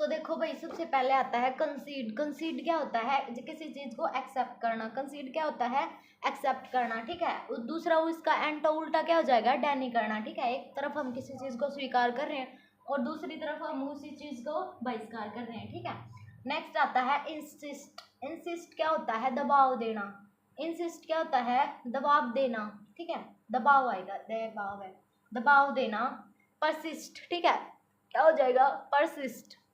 तो देखो भाई, सबसे पहले आता है कंसीड। कंसीड क्या होता है? किसी चीज को एक्सेप्ट करना। कंसीड क्या होता है? एक्सेप्ट करना, ठीक है। दूसरा उसका एंटो उल्टा क्या हो जाएगा? डेनी करना, ठीक है। एक तरफ हम किसी चीज को स्वीकार कर रहे हैं और दूसरी तरफ हम उसी चीज को बहिष्कार कर रहे हैं, ठीक है। नेक्स्ट आता है इंसिस्ट। इंसिस्ट क्या होता है? दबाव देना। इंसिस्ट क्या होता है? दबाव देना, ठीक है। दबाव आएगा, दबाव है, दबाव देना। परसिस्ट, ठीक है, क्या हो जाएगा? परसिस्ट।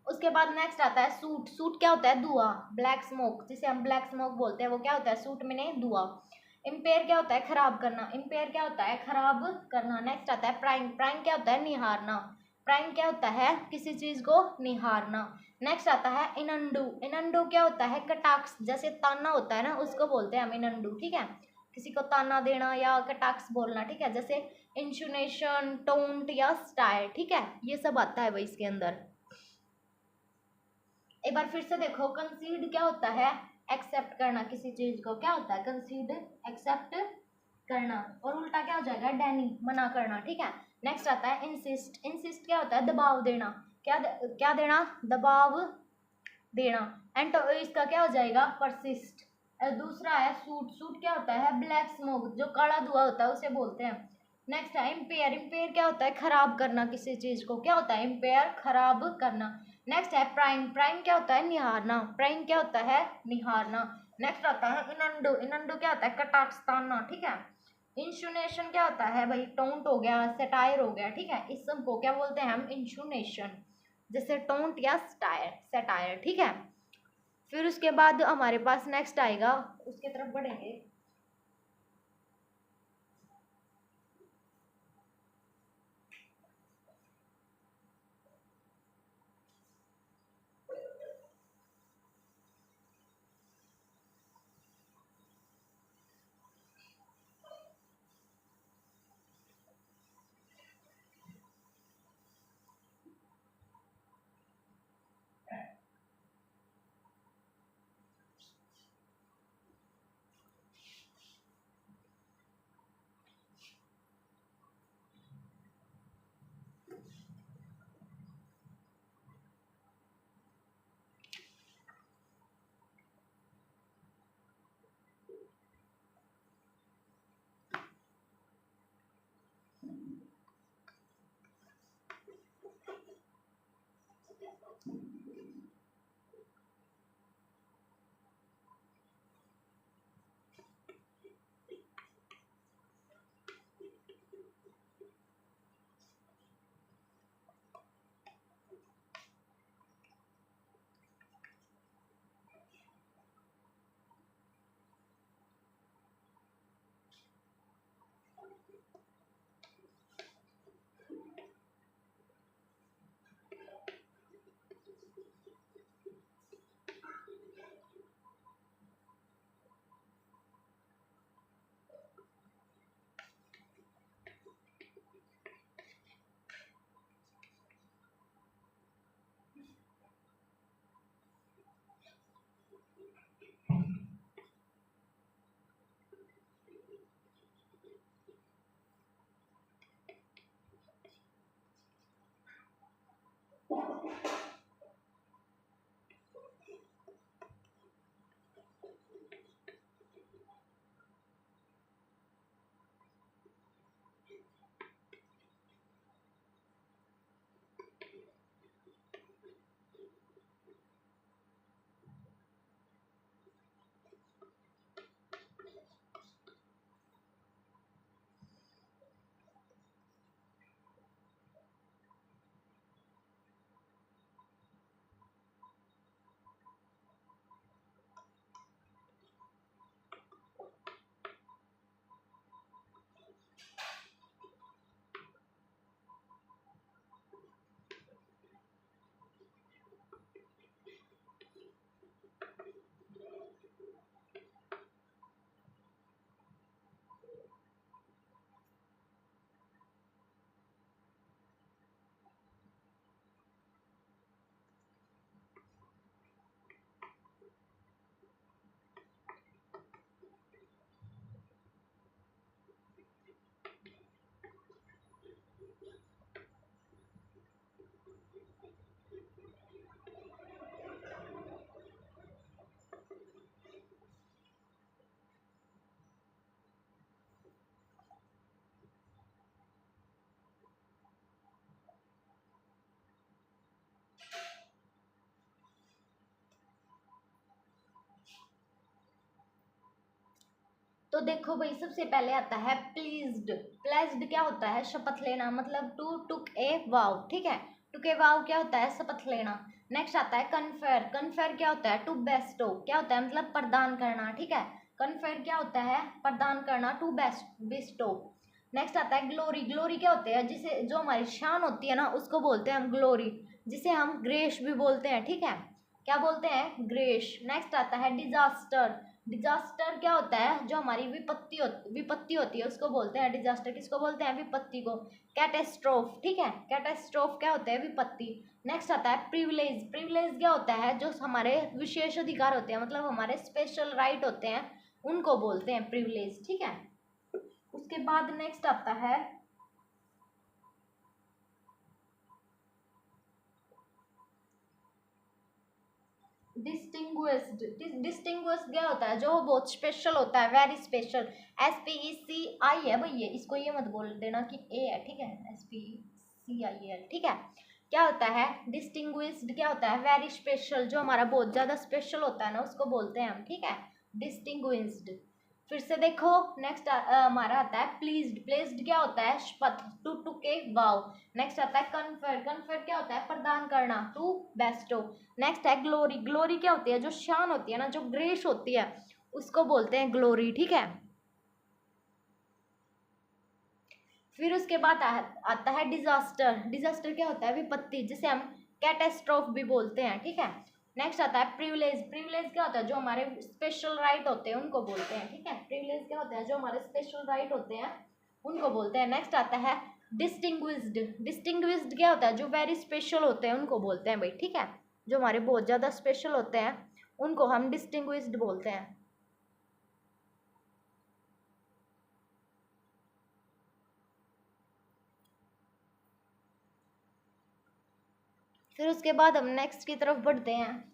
उसके बाद नेक्स्ट आता है सूट। सूट क्या होता है? धुआं, ब्लैक स्मोक, जिसे हम ब्लैक स्मोक बोलते हैं, वो क्या होता है? सूट में नहीं, धुआं। इम्पेयर क्या होता है? खराब करना। इम्पेयर क्या होता है? खराब करना। नेक्स्ट आता है प्राइम। प्राइम क्या होता है? निहारना। प्राइम क्या होता है? किसी चीज को निहारना। नेक्स्ट आता है इनंडू। इनंडू क्या होता है? कटाक्ष, जैसे ताना होता है ना, उसको बोलते हैं हम इनंडू, ठीक है। किसी को ताना देना या कटाक्ष बोलना, ठीक है। जैसे इंशुनेशन, टोंट या स्टायर, ठीक है। ये सब आता है भाई इसके अंदर। एक बार फिर से देखो, कंसीड क्या होता है? एक्सेप्ट करना किसी चीज को, क्या होता है? कंसीड, एक्सेप्ट करना। और उल्टा क्या हो जाएगा? डेनी, मना करना, ठीक है। नेक्स्ट आता है इंसिस्ट। इंसिस्ट क्या होता है? दबाव देना। क्या देना? दबाव देना। एंड तो इसका क्या हो जाएगा? परसिस्ट। दूसरा है सूट। सूट क्या होता है? ब्लैक स्मोक, जो काला धुआं होता है उसे बोलते हैं। नेक्स्ट है इम्पेयर। इम्पेयर क्या होता है? खराब करना किसी चीज को, क्या होता है? इम्पेयर, खराब करना। नेक्स्ट है प्राइम। प्राइम क्या होता है? निहारना। प्राइम क्या होता है? निहारना। नेक्स्ट आता है इनंडो। इनंडो क्या होता है? कटाक्ष, ताना, ठीक है। इंशुनेशन क्या होता है भाई? टोंट हो गया, सेटायर हो गया, ठीक है। इस सब को क्या बोलते हैं हम? इंशुनेशन, जैसे टोंट या स्टायर, सेटायर, ठीक है। फिर उसके बाद हमारे पास नेक्स्ट आएगा, उसके तरफ बढ़ेंगे। तो देखो भाई, सबसे पहले आता है प्लीज्ड। प्लेज्ड क्या होता है? शपथ लेना, मतलब टू टुक ए वाव, ठीक है। टुक ए वाव क्या होता है? शपथ लेना। नेक्स्ट आता है कन्फेयर। कन्फेयर क्या होता है? टू बेस्टो क्या होता है? मतलब प्रदान करना, ठीक है। कन्फेयर क्या होता है? प्रदान करना, टू बेस्टो। नेक्स्ट आता है ग्लोरी। ग्लोरी क्या होते हैं? जिसे जो हमारी शान होती है ना, उसको बोलते हैं हम ग्लोरी, जिसे हम ग्रेस भी बोलते हैं, ठीक है। क्या बोलते हैं? ग्रेस। नेक्स्ट आता है डिजास्टर। डिजास्टर क्या होता है? जो हमारी विपत्ति होती है उसको बोलते हैं डिजास्टर। किसको बोलते हैं? विपत्ति को। कैटेस्ट्रोफ, ठीक है। कैटेस्ट्रोफ क्या होता है? विपत्ति। नेक्स्ट आता है प्रिविलेज। प्रिविलेज क्या होता है? जो हमारे विशेष अधिकार होते हैं, मतलब हमारे स्पेशल राइट होते हैं, उनको बोलते हैं प्रिविलेज, ठीक है। उसके बाद नेक्स्ट आता है डिस्टिंग्विश्ड। डिस्टिंग्विश्ड क्या होता है? जो बहुत स्पेशल होता है, वेरी स्पेशल। SPECI है भाई, ये इसको ये मत बोल देना कि ए है, ठीक है। SPCIL, ठीक है। क्या होता है? डिस्टिंग्विश्ड क्या होता है? Very special. जो हमारा बहुत ज़्यादा स्पेशल होता है ना, उसको बोलते हैं हम, ठीक है, डिस्टिंग्विश्ड। फिर से देखो, नेक्स्ट हमारा आता है प्लीज्ड। प्लीज्ड क्या होता है? शपथ, टू टू के वाव। नेक्स्ट आता है कन्फर। कन्फर क्या होता है? प्रदान करना, टू बेस्टो। नेक्स्ट है ग्लोरी। ग्लोरी क्या होती है? जो शान होती है ना, जो ग्रेस होती है, उसको बोलते हैं ग्लोरी, ठीक है। फिर उसके बाद आता है डिजास्टर। डिजास्टर क्या होता है? विपत्ति, जिसे हम कैटेस्ट्रोफ भी बोलते हैं, ठीक है। नेक्स्ट आता है प्रिविलेज। प्रिविलेज क्या होता है? जो हमारे स्पेशल राइट होते हैं, उनको बोलते हैं, ठीक है। प्रिविलेज क्या होता है? जो हमारे स्पेशल राइट होते हैं, उनको बोलते हैं। नेक्स्ट आता है डिस्टिंग्विश्ड। डिस्टिंग्विश्ड क्या होता है? जो वेरी स्पेशल होते हैं, उनको बोलते हैं भाई, ठीक है। जो हमारे बहुत ज़्यादा स्पेशल होते हैं, उनको हम डिस्टिंग्विश्ड बोलते हैं। फिर उसके बाद हम नेक्स्ट की तरफ बढ़ते हैं।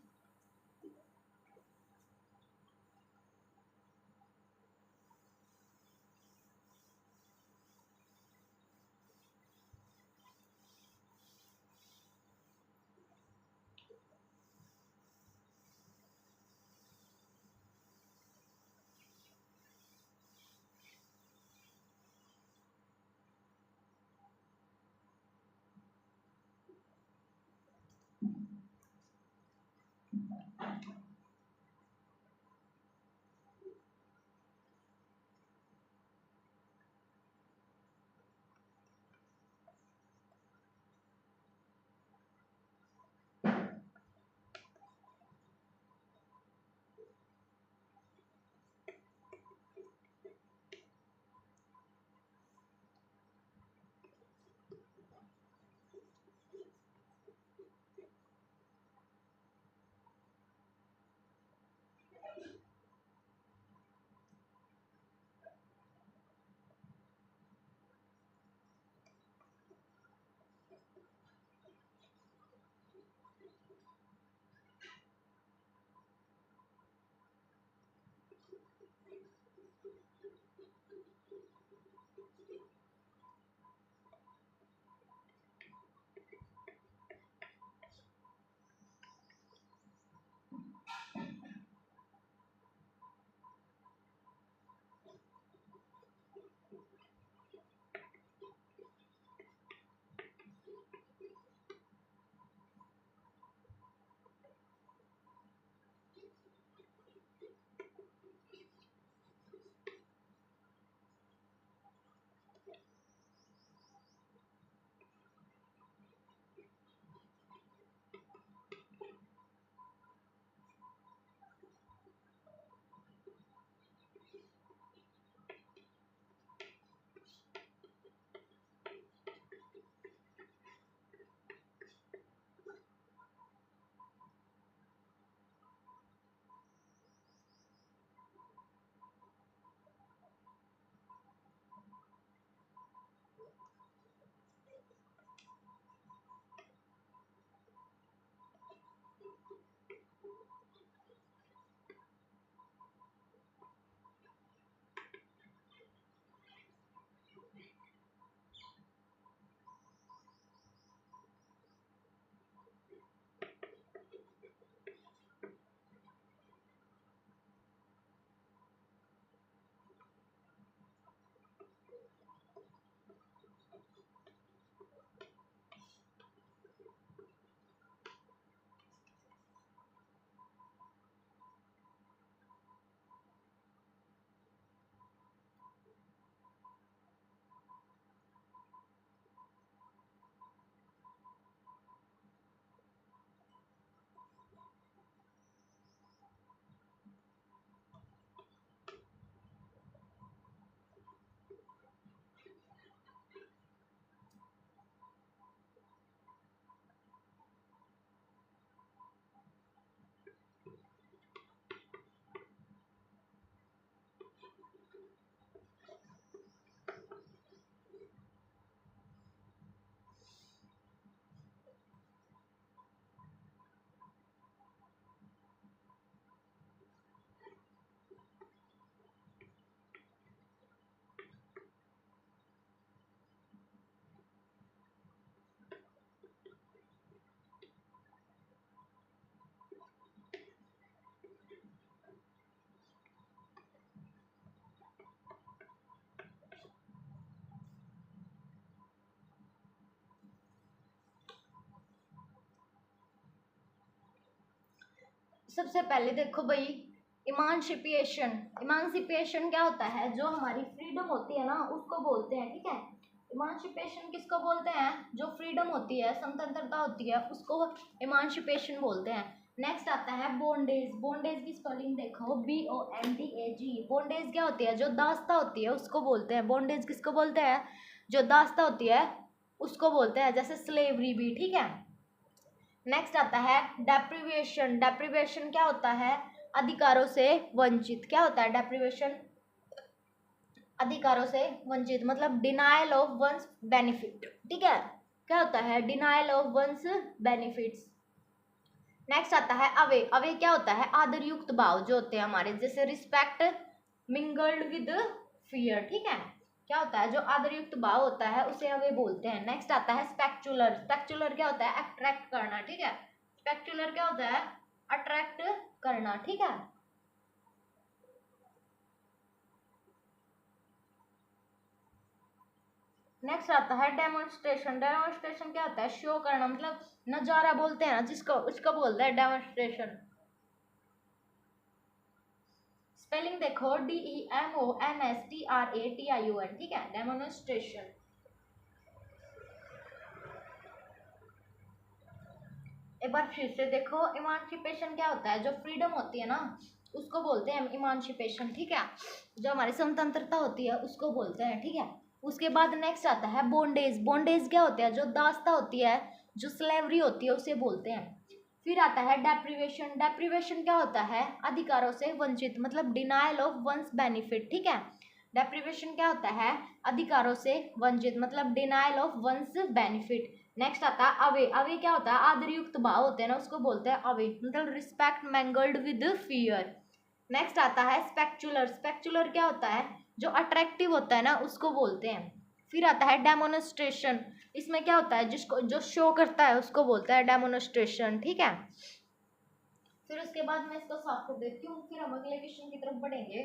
सबसे पहले देखो भाई, इमानसिपिएशन। इमानसिपिएशन क्या होता है, जो हमारी फ्रीडम होती है ना उसको बोलते हैं, ठीक है। इमानसिपेशन किसको बोलते हैं, जो फ्रीडम होती है, स्वतंत्रता होती है, उसको इमानसिपेशन बोलते हैं। नेक्स्ट आता है बॉन्डेज। बॉन्डेज की स्पेलिंग देखो, BONDAG। बॉन्डेज क्या होती है, जो दास्ता होती है उसको बोलते हैं। बॉन्डेज किसको बोलते हैं, जो दास्ता होती है उसको बोलते हैं, जैसे स्लेवरी भी, ठीक है। नेक्स्ट आता है डेप्रिवेशन। डेप्रिवेशन क्या होता है, अधिकारों से वंचित। क्या होता है डेप्रिवेशन, अधिकारों से वंचित, मतलब डिनायल ऑफ वंस बेनिफिट, ठीक है। क्या होता है, denial of one's benefits. Next आता है अवे। अवे क्या होता है, आदर युक्त भाव जो होते हैं हमारे, जैसे रिस्पेक्ट मिंगल्ड विद फियर, ठीक है। क्या होता है, जो आदर युक्त भाव होता है उसे अवे बोलते हैं। नेक्स्ट आता है स्पेक्चुलर। स्पेक्चुलर क्या होता है, अट्रैक्ट करना, ठीक है। स्पेक्चुलर क्या होता है, अट्रैक्ट करना, ठीक है। नेक्स्ट आता है डेमोन्स्ट्रेशन। डेमोन्स्ट्रेशन क्या होता है, शो करना, मतलब नजारा बोलते हैं ना जिसको, उसको बोलते हैं डेमोन्स्ट्रेशन। स्पेलिंग देखो, DEMONSTRATION, ठीक है, डेमोन्स्ट्रेशन। एक बार फिर से देखो, इमानसिपेशन क्या होता है, जो फ्रीडम होती है ना उसको बोलते हैं इमानसिपेशन, ठीक है। जो हमारी स्वतंत्रता होती है उसको बोलते हैं, ठीक है। उसके बाद नेक्स्ट आता है बॉन्डेज। बॉन्डेज क्या होता है, जो दास्ता होती है, जो स्लेवरी होती है उसे बोलते हैं। फिर आता है डेप्रिवेशन। डेप्रिवेशन क्या होता है, अधिकारों से वंचित, मतलब डिनायल ऑफ वंस बेनिफिट, ठीक है। डेप्रिवेशन क्या होता है, अधिकारों से वंचित, मतलब denial of one's benefit. Next आता है अवे। अवे क्या होता है, आदरयुक्त भाव होते हैं ना उसको बोलते हैं अवे, मतलब respect mangled with fear. Next आता है स्पेक्चुलर। स्पेक्चुलर क्या होता है, जो अट्रैक्टिव होता है ना उसको बोलते हैं। फिर आता है डेमोन्स्ट्रेशन। इसमें क्या होता है, जिसको जो शो करता है उसको बोलता है डेमोन्स्ट्रेशन, ठीक है। फिर उसके बाद मैं इसको साफ कर देती हूँ, फिर हम अगले क्वेश्चन की तरफ बढ़ेंगे।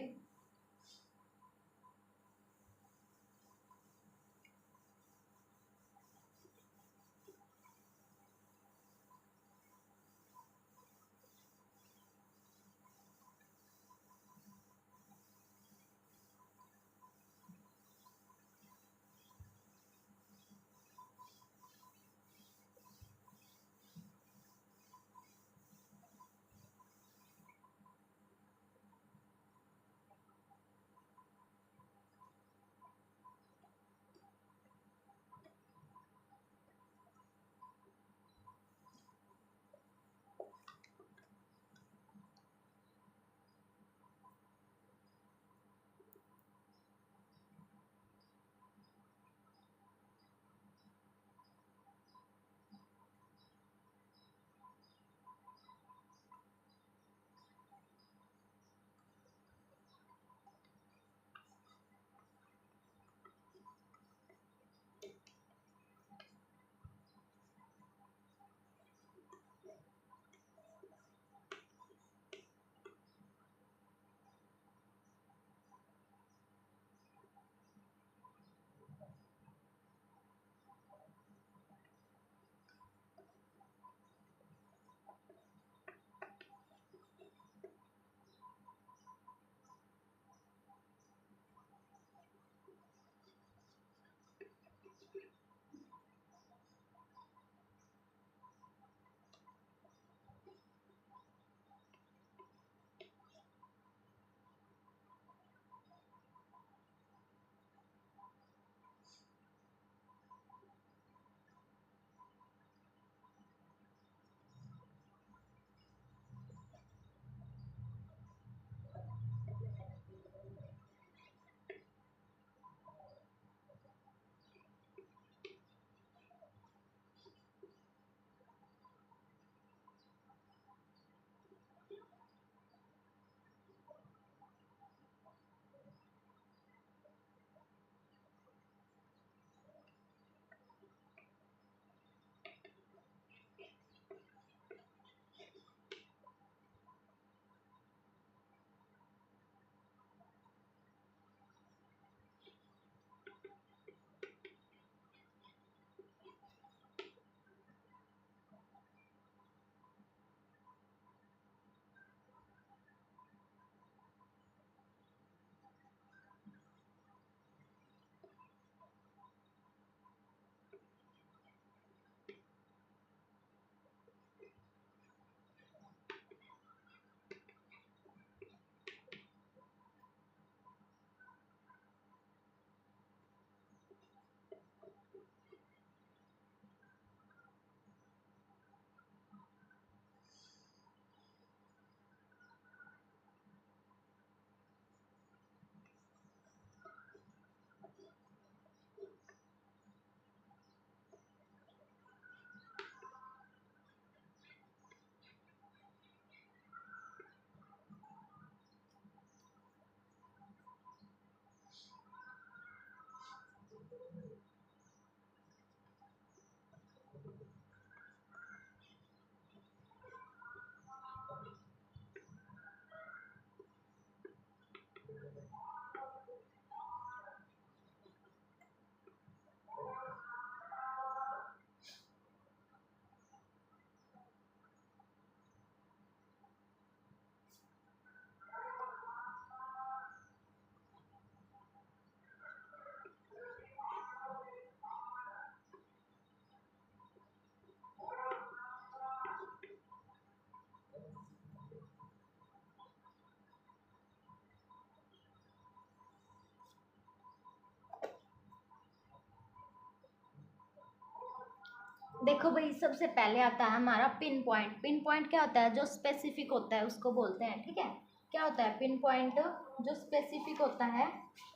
देखो भाई, सबसे पहले आता है हमारा पिन पॉइंट। पिन पॉइंट क्या होता है? जो स्पेसिफिक होता है उसको बोलते हैं, ठीक है। क्या होता है पिन पॉइंट? जो स्पेसिफिक होता है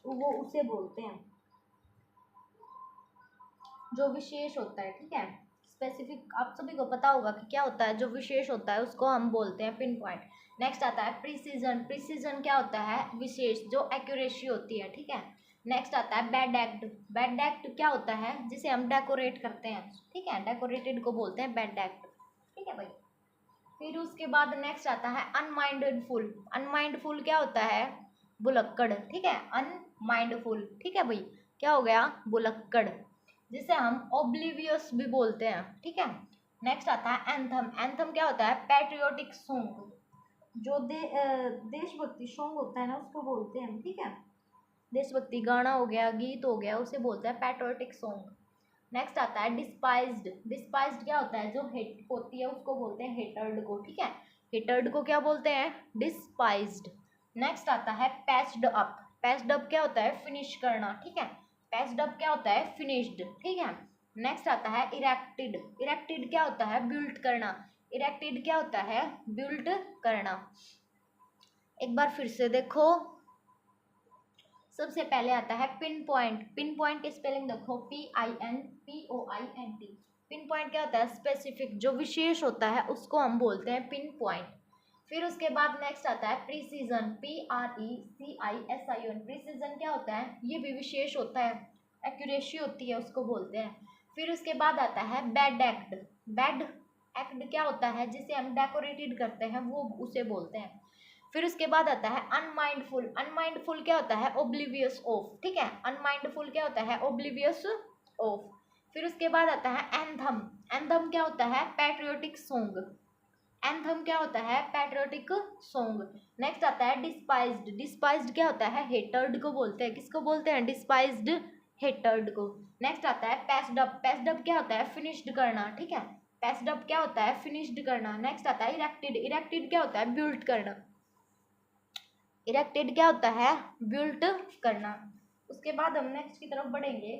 वो उसे बोलते हैं, जो विशेष होता है, ठीक है। स्पेसिफिक आप सभी को पता होगा कि क्या होता है, जो विशेष होता है उसको हम बोलते हैं पिन पॉइंट। नेक्स्ट आता है प्रिसीजन। प्रिसीजन क्या होता है? विशेष, जो एक्यूरेसी होती है, ठीक है। नेक्स्ट आता है बैड एक्ट। बैड एक्ट क्या होता है? जिसे हम डेकोरेट करते हैं, ठीक है, डेकोरेटेड को बोलते हैं बैड एक्ट, ठीक है भाई। फिर उसके बाद नेक्स्ट आता है अनमाइंडफुल। अनमाइंडफुल क्या होता है? बुलक्कड़, ठीक है। अनमाइंडफुल, ठीक है भाई, क्या हो गया? बुलक्कड़, जिसे हम ओब्लिवियस भी बोलते हैं, ठीक है। नेक्स्ट आता है एंथम। एंथम क्या होता है? पैट्रियोटिक सॉन्ग, जो देशभक्ति सॉन्ग होता है ना उसको बोलते हैं हम, ठीक है। देशभक्ति गाना हो गया, गीत हो गया, उसे बोलते हैं पैट्रियोटिक सॉन्ग। नेक्स्ट आता है डिस्पाइज्ड। डिस्पाइज्ड क्या होता है? जो हेट होती है उसको बोलते हैं हेटर्ड को, ठीक है। हेटर्ड को क्या बोलते हैं? डिस्पाइज्ड। नेक्स्ट आता है पैच्ड अप। पैच्ड अप क्या होता है? फिनिश करना, ठीक है। पैच्ड अप क्या होता है? फिनिश्ड, ठीक है। नेक्स्ट आता है इरेक्टेड। इरेक्टेड क्या होता है? बिल्ट करना। इरेक्टेड क्या होता है? बिल्ट करना। एक बार फिर से देखो, सबसे पहले आता है पिन पॉइंट। पिन पॉइंट की स्पेलिंग देखो, PINPOINT। पिन पॉइंट क्या होता है? स्पेसिफिक, जो विशेष होता है उसको हम बोलते हैं पिन पॉइंट। फिर उसके बाद नेक्स्ट आता है प्रिसीजन। PRECISION। प्रिसीजन क्या होता है? ये भी विशेष होता है, एक्यूरेसी होती है, उसको बोलते हैं। फिर उसके बाद आता है बैड एक्ट। बैड एक्ट क्या होता है? जिसे हम डेकोरेटेड करते हैं वो उसे बोलते हैं। फिर उसके बाद आता है अनमाइंडफुल। अनमाइंडफुल क्या होता है? ओब्लिवियस ऑफ, ठीक है। अनमाइंडफुल क्या होता है? Oblivious of. फिर उसके बाद आता है एंथम। एंथम क्या होता है? Patriotic song. एंथम क्या होता है? Patriotic song. नेक्स्ट आता है डिस्पाइज्ड। डिस्पाइज्ड क्या होता है? हेटर्ड को बोलते हैं। किसको बोलते हैं? डिस्पाइज्ड, हेटर्ड को। नेक्स्ट आता है पैस्ड अप। पैस्ड अप क्या होता है? फिनिश्ड करना, ठीक है। पैस्ड अप क्या होता है? फिनिश्ड करना। नेक्स्ट आता है इरेक्टेड। इरेक्टेड क्या होता है? बिल्ट करना। इरेक्टेड क्या होता है? बिल्ट करना। उसके बाद हम नेक्स्ट की तरफ बढ़ेंगे।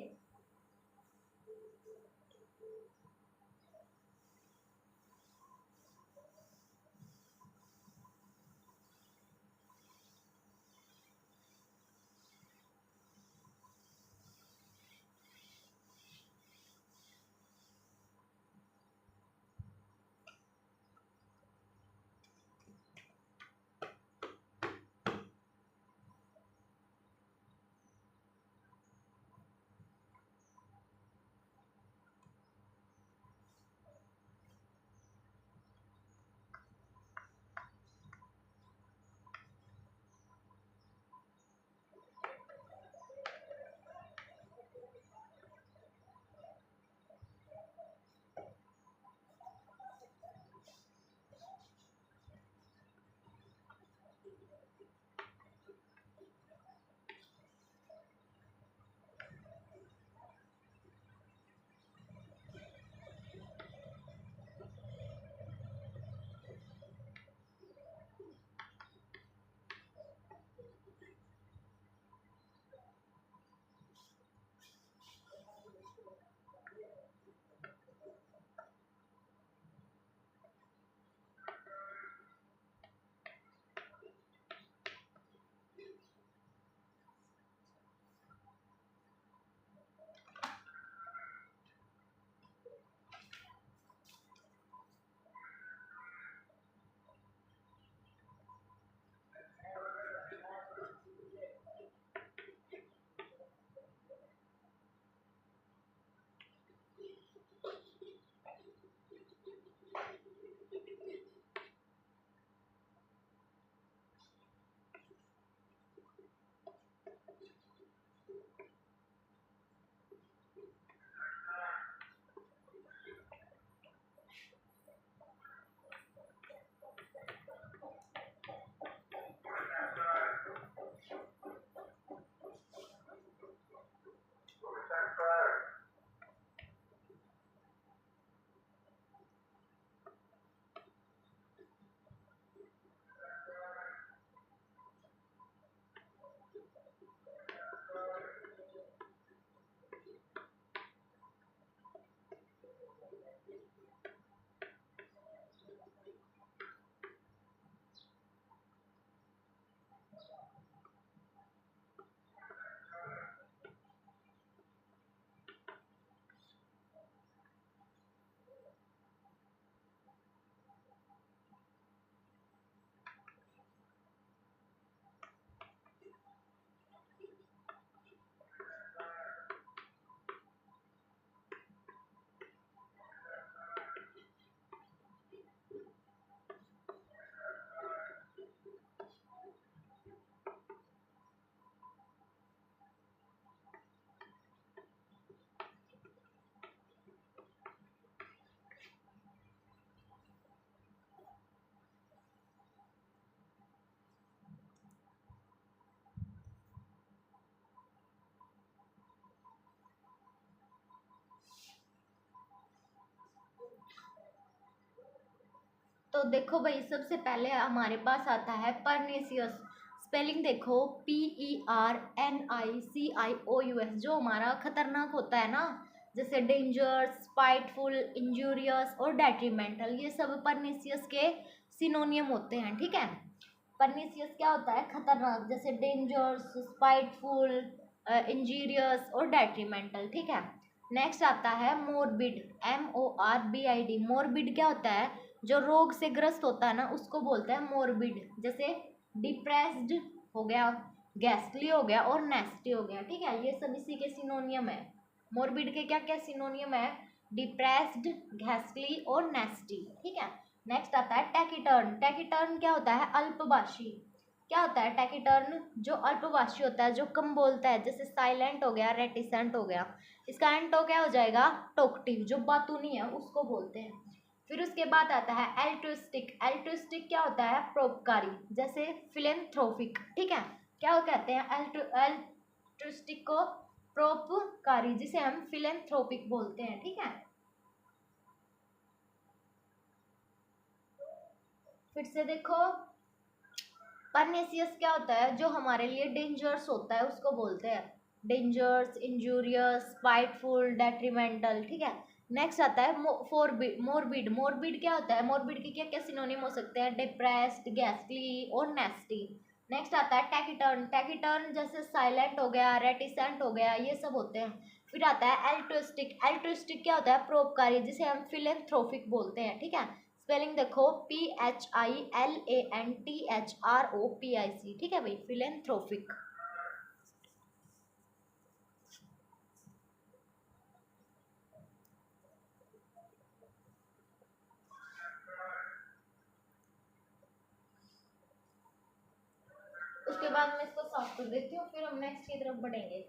तो देखो भाई, सबसे पहले हमारे पास आता है परनीसियस। स्पेलिंग देखो, PERNICIOUS। जो हमारा खतरनाक होता है ना, जैसे डेंजर्स, स्पाइटफुल, इंजूरियस और डेट्रीमेंटल, ये सब परनीसियस के सिनोनियम होते हैं, ठीक है। परनीसियस क्या होता है? खतरनाक, जैसे डेंजर्स, स्पाइटफुल, इंजीरियस और डेट्रीमेंटल, ठीक है। नेक्स्ट आता है मोरबिड, MORBID। मोरबिड क्या होता है? जो रोग से ग्रस्त होता है ना, उसको बोलते हैं मोरबिड। जैसे डिप्रेस्ड हो गया, गैस्ट्री हो गया और नेस्टी हो गया, ठीक है। ये सब इसी के सिनोनियम है। मोरबिड के क्या क्या सिनोनियम है? डिप्रेस्ड, गैस्ट्री और नेस्टी, ठीक है। नेक्स्ट आता है टैकीटर्न। टैकीटर्न क्या होता है? अल्पभाषी। क्या होता है टैकीटर्न? जो अल्पभाषी होता है, जो कम बोलता है, जैसे साइलेंट हो गया, रेटिसेंट हो गया। इसका एंटो क्या हो जाएगा? टोक्टिव। जो बातूनी है उसको बोलते हैं। फिर उसके बाद आता है एल्ट्रिस्टिक। एल्ट्रिस्टिक क्या होता है? परोपकारी, जैसे फिलेंथ्रोपिक, ठीक है। क्या कहते हैं? एल्ट्रिस्टिक को परोपकारी, जिसे हम फिलेंथ्रोपिक बोलते हैं, ठीक है। फिर से देखो, परनेसियस क्या होता है? जो हमारे लिए डेंजर्स होता है उसको बोलते हैं। डेंजर्स, इंजूरियस, स्पाइटफुल, डेट्रीमेंटल, ठीक है। नेक्स्ट आता है मोरबिड। मोरबिड क्या होता है? मोरबिड के क्या क्या सिनोनिम हो सकते हैं? डिप्रेस्ड, गैस्ट्री और नेस्टी। नेक्स्ट आता है टैकीटर्न। टैकीटर्न जैसे साइलेंट हो गया, रेटिसेंट हो गया, ये सब होते हैं। फिर आता है एल्ट्रिस्टिक। एल्ट्रिस्टिक क्या होता है? परोपकारी, जिसे हम फिलेंथ्रोपिक बोलते हैं, ठीक है। स्पेलिंग देखो, PHILANTHROPIC, ठीक है भाई, फिलेंथ्रोपिक। उसके बाद मैं इसको साफ कर देती हूँ, फिर हम नेक्स्ट की तरफ बढ़ेंगे।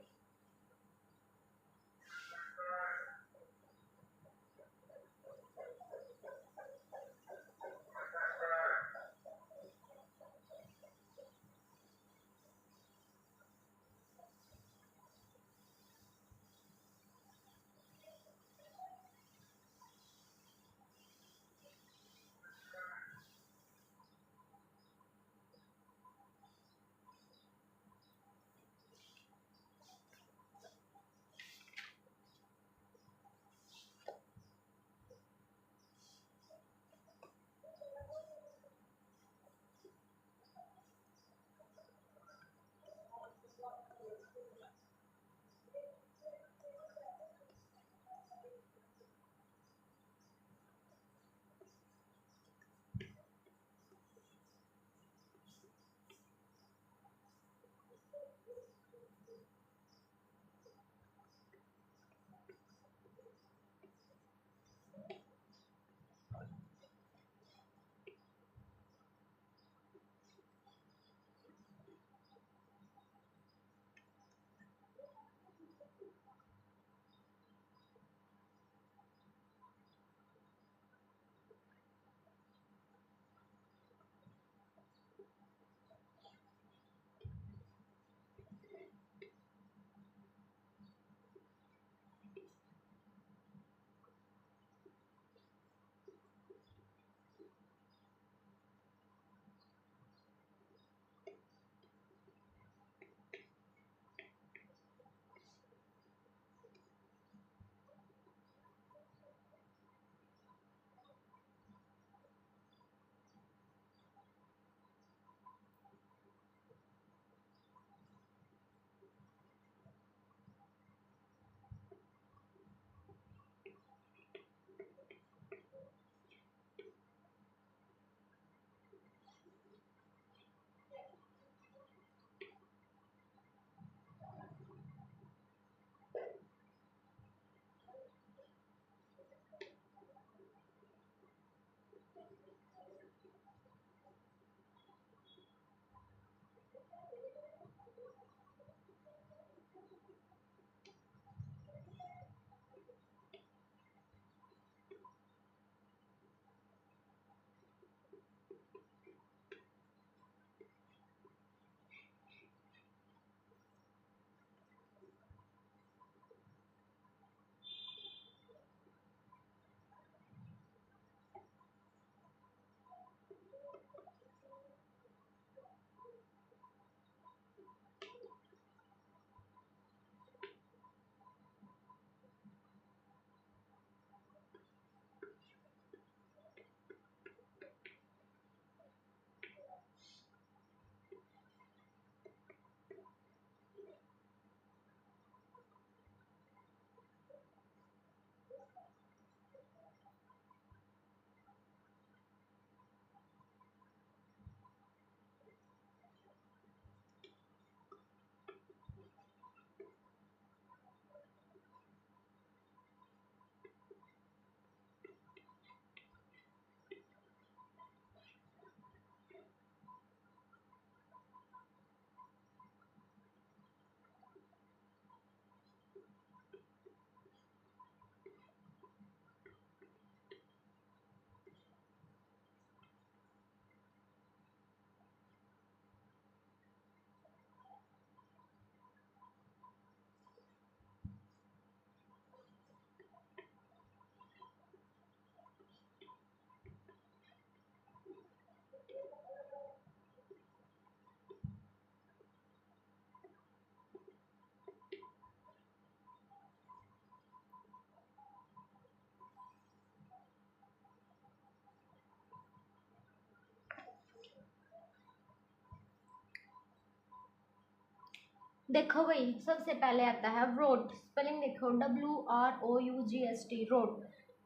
देखो भाई, सबसे पहले आता है रोट। स्पेलिंग देखो, WROUGST, रोट।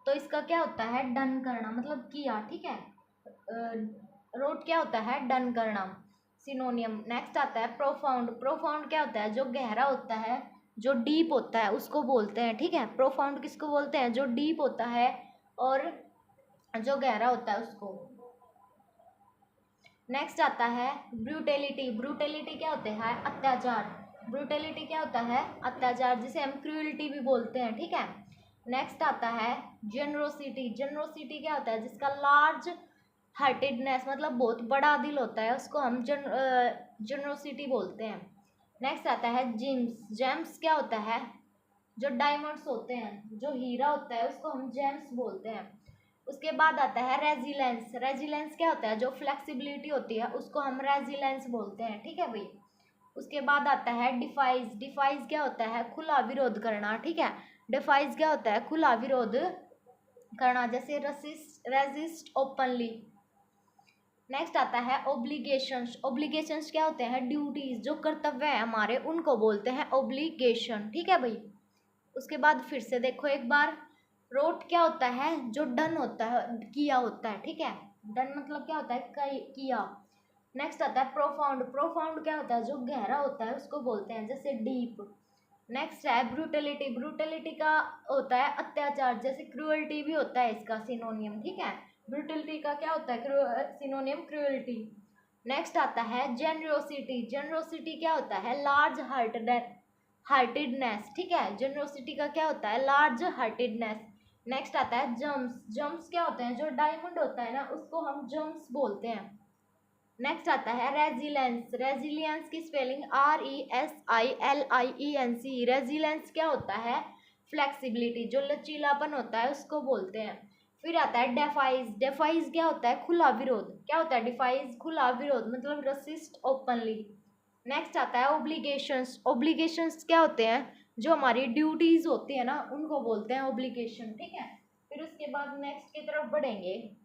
तो इसका क्या होता है? डन करना, मतलब किया, ठीक है। रोट क्या होता है? डन करना, सिनोनियम। नेक्स्ट आता है प्रोफाउंड। प्रोफाउंड क्या होता है? जो गहरा होता है, जो डीप होता है, उसको बोलते हैं, ठीक है। प्रोफाउंड किसको बोलते हैं? जो डीप होता है और जो गहरा होता है उसको। नेक्स्ट आता है ब्रूटेलिटी। ब्रूटेलिटी क्या होते हैं? अत्याचार। ब्रूटेलिटी क्या होता है? अत्याचार, जिसे हम क्रूअल्टी भी बोलते हैं, ठीक है। नेक्स्ट आता है जेनरोसिटी। जेनरोसिटी क्या होता है? जिसका लार्ज हार्टेडनेस, मतलब बहुत बड़ा दिल होता है, उसको हम जेनरोसिटी बोलते हैं। नेक्स्ट आता है जेम्स। जेम्स क्या होता है? जो डायमंड्स होते हैं, जो हीरा होता है, उसको हम जेम्स बोलते हैं। उसके बाद आता है रेजिलेंस। रेजिलेंस क्या होता है? जो फ्लेक्सिबिलिटी होती है, उसको हम रेजिलेंस बोलते हैं, ठीक है भाई। उसके बाद आता है डिफाइज। डिफाइज क्या होता है? खुला विरोध करना, ठीक है। डिफाइज क्या होता है? खुला विरोध करना, जैसे रेजिस्ट ओपनली। नेक्स्ट आता है ओब्लिगेशंस। ओब्लिगेशंस क्या होते हैं? ड्यूटीज, जो कर्तव्य है हमारे, उनको बोलते हैं ओब्लिगेशन, ठीक है भाई। उसके बाद फिर से देखो एक बार, रोट क्या होता है? जो डन होता है, किया होता है, ठीक है। डन मतलब क्या होता है? किया। नेक्स्ट आता है प्रोफाउंड। प्रोफाउंड क्या होता है? जो गहरा होता है, उसको बोलते हैं, जैसे डीप। नेक्स्ट है ब्रूटलिटी। ब्रूटलिटी का होता है अत्याचार, जैसे क्रूअल्टी भी होता है इसका सिनोनियम, ठीक है। ब्रूटलिटी का क्या होता है? सिनोनियम क्रूअल्टी। नेक्स्ट आता है जेनरोसिटी। जेनरोसिटी क्या होता है? लार्ज हार्टेडनेस, ठीक है। जेनरोसिटी का क्या होता है? Large heartedness. नेक्स्ट आता है जम्स। जम्स क्या होते हैं? जो डायमंड होता है ना, उसको हम जम्स बोलते हैं। नेक्स्ट आता है रेजिलेंस। रेजिलियंस की स्पेलिंग RESILIENC। रेजिलेंस क्या होता है? फ्लेक्सिबिलिटी, जो लचीलापन होता है, उसको बोलते हैं। फिर आता है डेफाइज। डेफाइज क्या होता है? खुला विरोध। क्या होता है डिफाइज? खुला विरोध, मतलब रसिस्ट ओपनली। नेक्स्ट आता है ओब्लिगेशंस। ओब्लिगेशंस क्या होते हैं? जो हमारी ड्यूटीज होती है ना, उनको बोलते हैं ओब्लिगेशन, ठीक है। फिर उसके बाद नेक्स्ट की तरफ बढ़ेंगे।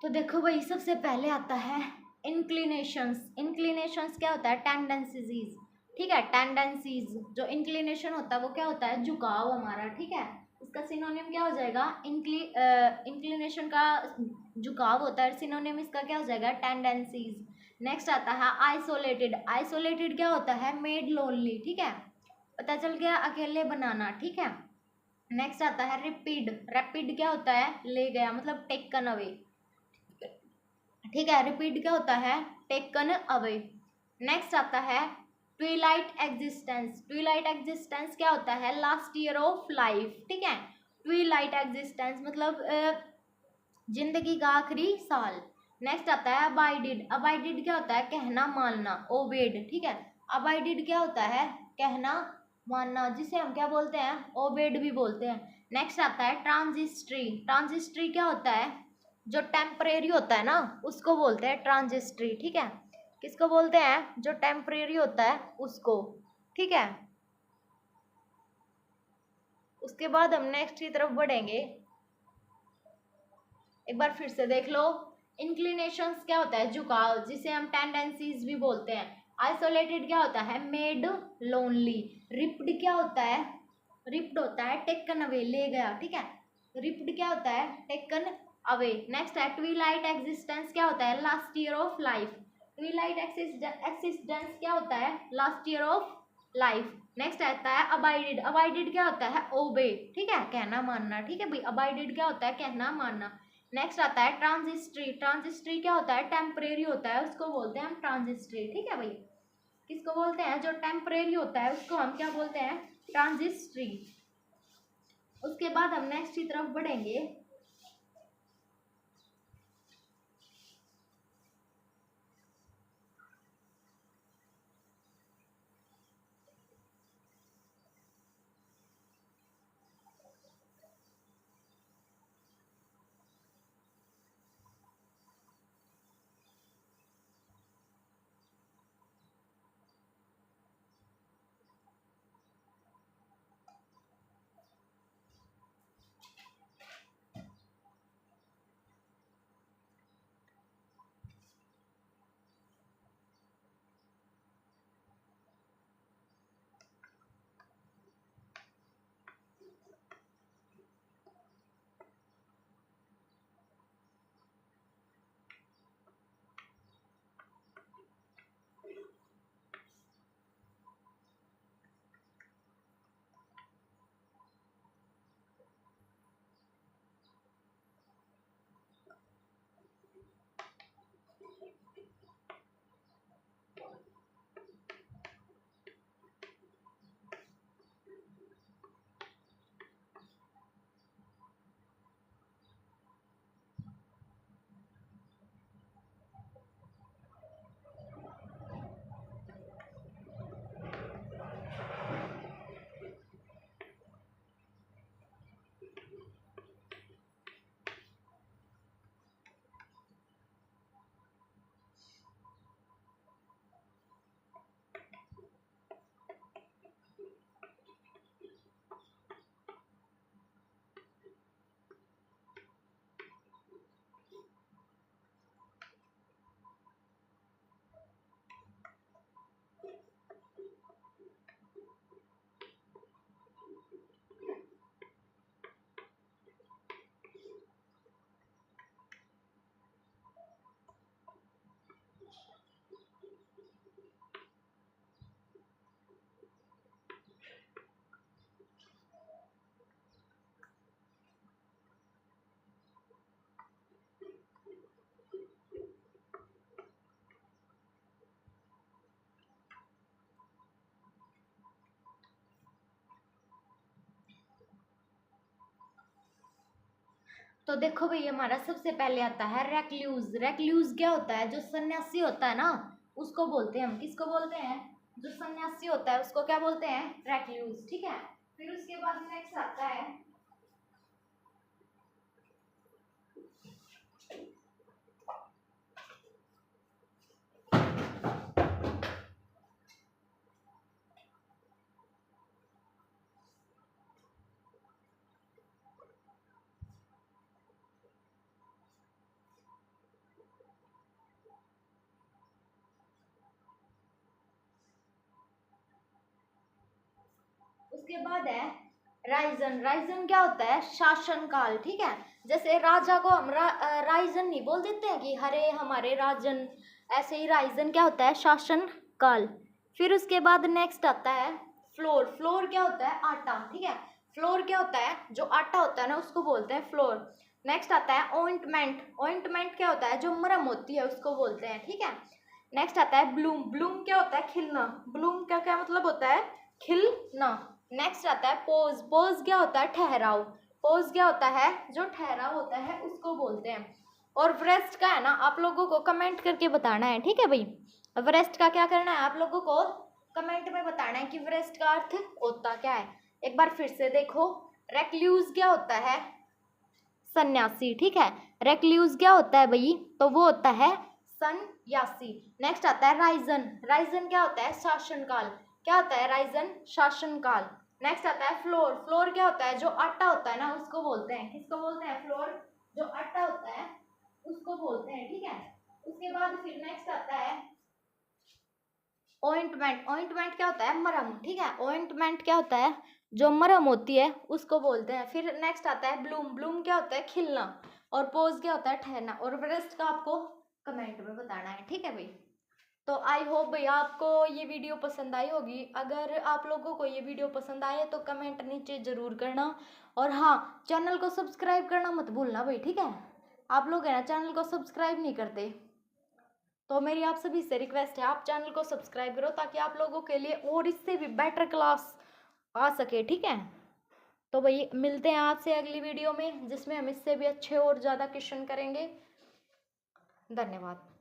तो देखो भाई, सबसे पहले आता है इंक्लिनेशंस। इंक्लिनेशंस क्या होता है? टेंडेंसीज। ठीक है, टेंडेंसीज। जो इंक्लिनेशन होता है वो क्या होता है? झुकाव हमारा। ठीक है, इसका सिनोनिम क्या हो जाएगा? इंक्लिनेशन का झुकाव होता है, सिनोनिम इसका क्या हो जाएगा? टेंडेंसीज। नेक्स्ट आता है आइसोलेटेड। आइसोलेटेड क्या होता है? Made lonely. ठीक है, पता चल गया, अकेले बनाना। ठीक है, नेक्स्ट आता है रिपीड। रैपिड क्या होता है? ले गया, मतलब टेकन अवे। ठीक है, रिपीट क्या होता है? Taken away. नेक्स्ट आता है ट्विलाइट एग्जिस्टेंस। ट्विलाइट एग्जिस्टेंस क्या होता है? Last year of life. ठीक है, ट्विलाइट एग्जिस्टेंस मतलब जिंदगी का आखिरी साल। नेक्स्ट आता है अबाइडेड। अबाइडेड क्या होता है? कहना मानना। ओबेड। ठीक है, अबाइडेड क्या होता है? कहना मानना, जिसे हम क्या बोलते हैं? ओबेड भी बोलते हैं। नेक्स्ट आता है ट्रांजिस्ट्री। ट्रांजिस्ट्री क्या होता है? जो टेम्परेरी होता है ना, उसको बोलते हैं ट्रांजिस्ट्री। ठीक है, किसको बोलते हैं? जो टेम्परेरी होता है उसको। ठीक है, उसके बाद हम नेक्स्ट की तरफ बढ़ेंगे। एक बार फिर से देख लो। इंक्लिनेशंस क्या होता है? झुकाव, जिसे हम टेंडेंसीज भी बोलते हैं। आइसोलेटेड क्या होता है? Made lonely. रिप्ड क्या होता है? रिप्ड होता है टेकन अवे, ले गया। ठीक है, रिप्ड क्या होता है? Taken away. नेक्स्ट है ट्विलाइट एग्जिस्टेंस। क्या होता है? Last year of life. Twilight existence क्या होता है? Last year of life. Next आता है अबाइडेड। अबाइडेड क्या होता है? ओबे। ठीक है, कहना मानना। ठीक है भाई, अबाइडेड क्या होता है? कहना मानना। नेक्स्ट आता है ट्रांजिस्ट्री। ट्रांजिस्ट्री क्या होता है? टेम्परेरी होता है, उसको बोलते हैं हम ट्रांजिस्ट्री। ठीक है भाई, किसको बोलते हैं? जो टेम्परेरी होता है उसको हम क्या बोलते हैं? ट्रांजिस्ट्री। उसके बाद हम नेक्स्ट की तरफ बढ़ेंगे। तो देखो भाई, हमारा सबसे पहले आता है रेक्ल्यूज। रेक्ल्यूज क्या होता है? जो सन्यासी होता है ना, उसको बोलते हैं हम। किसको बोलते हैं? जो सन्यासी होता है उसको क्या बोलते हैं? रेक्ल्यूज। ठीक है, फिर उसके बाद नेक्स्ट आता है उसके बाद है राइजन। राइजन क्या होता है? शासन काल, ठीक है। जैसे राजा को हम राइजन नहीं बोल देते हैं कि हरे हमारे राजन, ऐसे ही राइजन क्या होता है? शासन काल। फिर उसके बाद नेक्स्ट आता है फ्लोर। फ्लोर क्या होता है? आटा, ठीक है। फ्लोर क्या होता है? जो आटा होता है ना उसको बोलते हैं फ्लोर। नेक्स्ट आता है ऑइंटमेंट। ऑइंटमेंट क्या होता है? जो मरहम होती है उसको बोलते हैं, ठीक है। नेक्स्ट आता है ब्लूम। ब्लूम क्या होता है? खिलना। ब्लूम का क्या मतलब होता है? खिलना। नेक्स्ट आता है पोज। पोज क्या होता है? ठहराव। पोज क्या होता है? जो ठहराव होता है उसको बोलते हैं। और व्रेस्ट का है ना, आप लोगों को कमेंट करके बताना है, ठीक है भाई। व्रेस्ट का क्या करना है? आप लोगों को कमेंट में बताना है कि व्रेस्ट का अर्थ होता क्या है। एक बार फिर से देखो, रेक्ल्यूज क्या होता है? सन्यासी, ठीक है। रेक्ल्यूज क्या होता है भाई? तो वो होता है सन्यासी। नेक्स्ट आता है राइजन। राइजन क्या होता है? शासनकाल। क्या होता है? राइजन शासनकाल। नेक्स्ट आता है फ्लोर। फ्लोर क्या होता है? जो आटा होता है ना उसको बोलते हैं। किसको बोलते हैं? फ्लोर। जो आटा होता है उसको बोलते हैं, ठीक है। उसके बाद फिर नेक्स्ट आता है ऑइंटमेंट। ऑइंटमेंट क्या होता है? मरहम, ठीक है। ऑइंटमेंट क्या होता है? जो मरहम होती है उसको बोलते हैं। फिर नेक्स्ट आता है ब्लूम। ब्लूम क्या होता है? खिलना। और पोज क्या होता है? ठहरना। और रेस्ट का आपको कमेंट में बताना है, ठीक है भाई। तो आई होप भाई आपको ये वीडियो पसंद आई होगी। अगर आप लोगों को ये वीडियो पसंद आए तो कमेंट नीचे ज़रूर करना। और हाँ, चैनल को सब्सक्राइब करना मत भूलना भाई, ठीक है। आप लोग है ना चैनल को सब्सक्राइब नहीं करते, तो मेरी आप सभी से रिक्वेस्ट है आप चैनल को सब्सक्राइब करो ताकि आप लोगों के लिए और इससे भी बेटर क्लास आ सके, ठीक है। तो भाई मिलते हैं आपसे अगली वीडियो में जिसमें हम इससे भी अच्छे और ज़्यादा क्वेश्चन करेंगे। धन्यवाद।